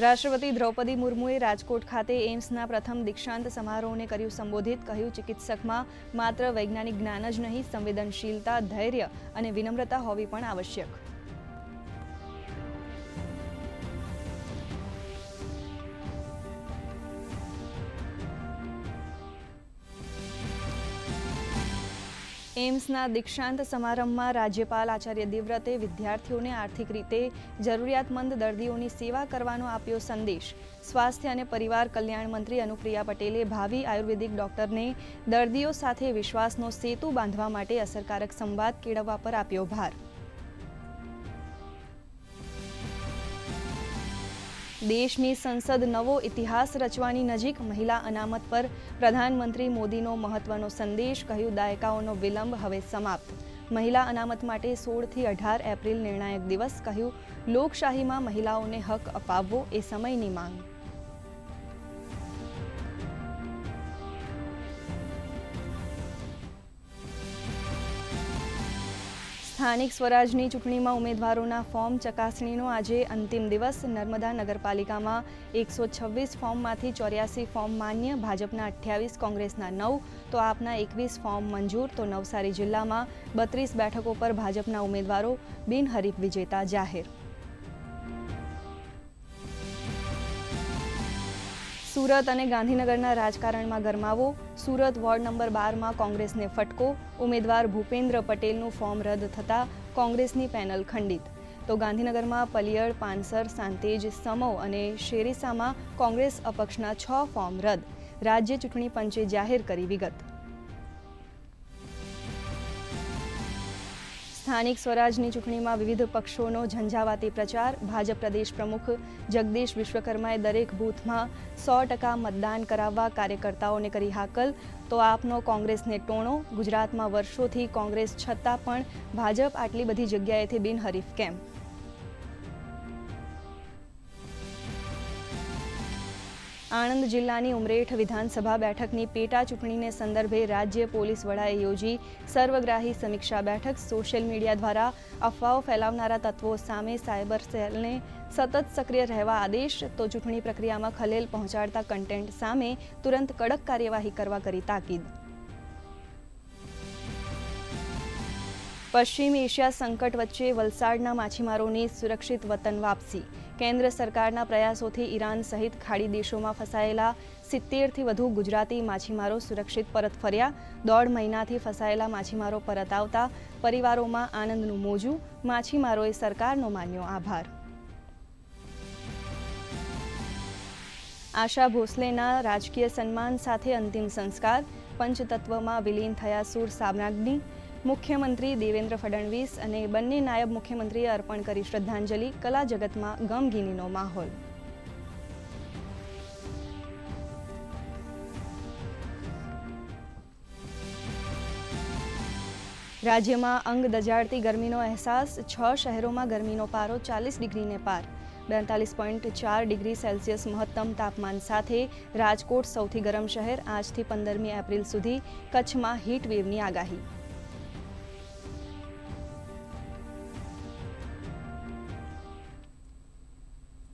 રાષ્ટ્રપતિ દ્રૌપદી મુર્મુએ રાજકોટ ખાતે એમ્સના પ્રથમ દીક્ષાંત સમારોહને કર્યું સંબોધિત. કહ્યું, ચિકિત્સકમાં માત્ર વૈજ્ઞાનિક જ્ઞાન જ નહીં, સંવેદનશીલતા, ધૈર્ય અને વિનમ્રતા હોવી પણ આવશ્યક. એમ્સના દીક્ષાંત સમારંભમાં રાજ્યપાલ આચાર્ય દેવવ્રતે વિદ્યાર્થીઓને આર્થિક રીતે જરૂરિયાતમંદ દર્દીઓની સેવા કરવાનો આપ્યો સંદેશ. સ્વાસ્થ્ય અને પરિવાર કલ્યાણ મંત્રી અનુપ્રિયા પટેલે ભાવિ આયુર્વેદિક ડોક્ટરને દર્દીઓ સાથે વિશ્વાસનો સેતુ બાંધવા માટે અસરકારક સંવાદ કેળવવા પર આપ્યો ભાર. દેશની સંસદ નવો ઇતિહાસ રચવાની નજીક. મહિલા અનામત પર પ્રધાનમંત્રી મોદીનો મહત્વનો સંદેશ. કહ્યું, દાયકાઓનો વિલંબ હવે સમાપ્ત. મહિલા અનામત માટે 16થી 18 એપ્રિલ નિર્ણાયક દિવસ. કહ્યું, લોકશાહીમાં મહિલાઓને હક અપાવવો એ સમયની માંગ. સ્થાનિક સ્વરાજની ચૂંટણીમાં ઉમેદવારોના ફોર્મ ચકાસણીનો આજે અંતિમ દિવસ. નર્મદા નગરપાલિકામાં 126 ફોર્મમાંથી 84 ફોર્મ માન્ય. ભાજપના 28, કોંગ્રેસના 9 તો આપના 21 ફોર્મ મંજૂર. તો નવસારી જિલ્લામાં 32 બેઠકો પર ભાજપના ઉમેદવારો બિનહરીફ વિજેતા જાહેર. સુરત અને ગાંધીનગરના રાજકારણમાં ગરમાવો. સુરત વોર્ડ નંબર 12માં કોંગ્રેસને ફટકો. ઉમેદવાર ભૂપેન્દ્ર પટેલનું ફોર્મ રદ થતાં કોંગ્રેસની પેનલ ખંડિત. તો ગાંધીનગરમાં પલિયડ, પાનસર, સાંતેજ, સમો અને શેરીસામાં કોંગ્રેસ અપક્ષના 6 ફોર્મ રદ. રાજ્ય ચૂંટણી પંચે જાહેર કરી વિગત. સ્થાનિક સ્વરાજની ચૂંટણીમાં વિવિધ પક્ષોનો ઝંઝાવાતી પ્રચાર. ભાજપ પ્રદેશ પ્રમુખ જગદીશ વિશ્વકર્માએ દરેક બૂથમાં 100% મતદાન કરાવવા કાર્યકર્તાઓને કરી હાકલ. તો આપનો કોંગ્રેસને ટોણો. ગુજરાતમાં વર્ષોથી કોંગ્રેસ છતાં પણ ભાજપ આટલી બધી જગ્યાએથી બિનહરીફ કેમ? આણંદ જિલ્લાની ઉમરેઠ વિધાનસભા બેઠકની પેટા ચૂંટણીને સંદર્ભે રાજ્ય પોલીસ વડાએ યોજી સર્વગ્રાહી સમીક્ષા બેઠક. સોશિયલ મીડિયા દ્વારા અફવાઓ ફેલાવનારા તત્વો સામે સાયબર સેલને સતત સક્રિય રહેવા આદેશ. તો ચૂંટણી પ્રક્રિયામાં ખલેલ પહોંચાડતા કન્ટેન્ટ સામે તુરંત કડક કાર્યવાહી કરવા કરી તાકીદ. પશ્ચિમ એશિયા સંકટ વચ્ચે વલસાડના માછીમારોની સુરક્ષિત વતન વાપસી. કેન્દ્ર સરકારના પ્રયાસોથી ઈરાન સહિત ખાડી દેશોમાં ફસાયેલા 70થી વધુ ગુજરાતી માછીમારો સુરક્ષિત પરત ફર્યા. 1.5 મહિનાથી ફસાયેલા માછીમારો પરત આવતા પરિવારોમાં આનંદનું મોજું. માછીમારોએ સરકારનો માન્યો આભાર. આશા ભોસલેના રાજકીય સન્માન સાથે અંતિમ સંસ્કાર. પંચતત્વમાં વિલીન થયા સુર સામ્રાજ્ઞી. મુખ્યમંત્રી દેવેન્દ્ર ફડણવીસ અને બંને નાયબ મુખ્યમંત્રીએ અર્પણ કરી શ્રદ્ધાંજલિ. કલા જગતમાં ગમગીનીનો માહોલ. રાજ્યમાં અંગ દજાડતી ગરમીનો અહેસાસ. 6 શહેરોમાં ગરમીનો પારો 40 ડિગ્રીને પાર. 42.4 ડિગ્રી સેલ્સિયસ મહત્તમ તાપમાન સાથે રાજકોટ સૌથી ગરમ શહેર. આજથી 15મી એપ્રિલ સુધી કચ્છમાં હીટવેવની આગાહી.